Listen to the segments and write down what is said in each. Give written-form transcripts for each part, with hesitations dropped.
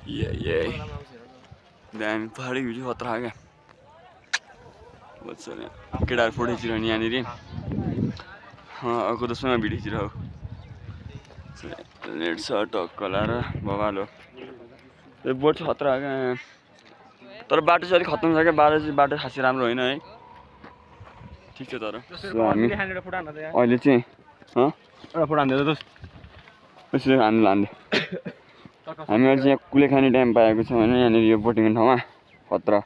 ये दामी पहाडी भिडियो खतरा क्या केटाहरू फोटो खिचिरहने यहाँनिर अर्को दोस्रोमा भिडियो खिचिरह लेट सर्ट कलाएर बबालो यो बोट चाहिँ खतरा क्या तर बाटो चाहिँ अलिक खतम छ क्या बाटो खासै राम्रो होइन है ठिक छ तर हामी अहिले चाहिँ यसरी हान्दै हामी अहिले चाहिँ यहाँ कुलेखानी ड्याम पाएको छौँ होइन यहाँनिर यो बोटिङ ठाउँमा खतरा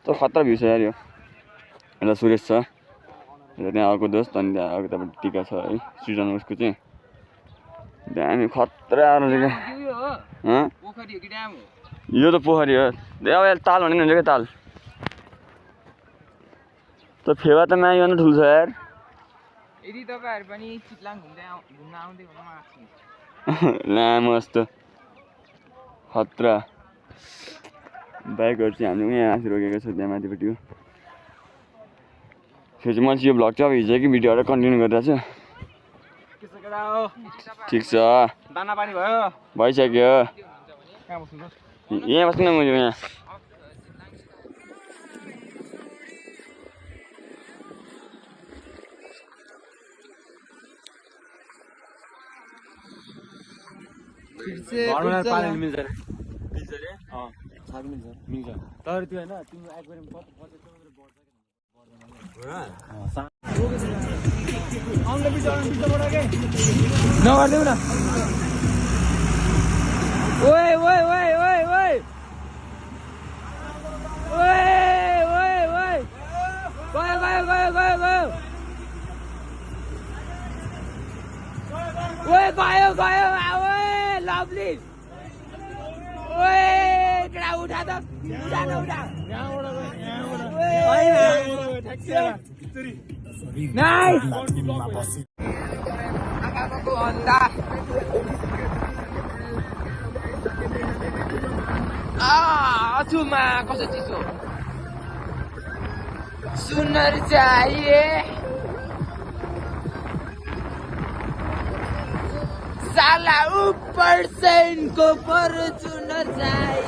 तर खतरा भ्यू छ यार यो एउटा सुरेश छ त्यहाँ अर्को दोस्त अनि त्यहाँ अर्को तपाईँको टिका छ है सृजन उसको चाहिँ दामी खतरा रहेछ क्या यो त पोखरी हो अब ताल भन्ने हुन्छ क्या ताल त फेवा त माइभन्दा ठुलो छ यार यदि तपाईहरु पनि चितलाङ घुम्न आउँदै हुनुहुन्छ लामो जस्तो खतरा बाइकहरू चाहिँ हामीले यहाँ आफै रोकेको छ त्यहाँ माथिपट्टि हो फेरि चाहिँ म चाहिँ यो भ्लग चाहिँ अब हिजोकै भिडियोहरू कन्टिन्यू गरिरहेको छु ठिक छ दाना पानी भयो भइसक्यो यहाँ बस्नु न मैले यहाँ पानी मिल्छ मिल्छ तर त्यो होइन तिम्रो एक्वेरियम नगर्देऊ न ओए ओए ओए ओए ओए ओए ओए ओए गयो गयो गयो गयो गयो ओए गयो गयो ओए लभली ओए केटा उठा त उठा न उठा नाइस आँखाको अन्धा अछुमा कसो चिसो सुनर चाहिए साला ऊपर से इनको फॉर्च्यूनर चाहिए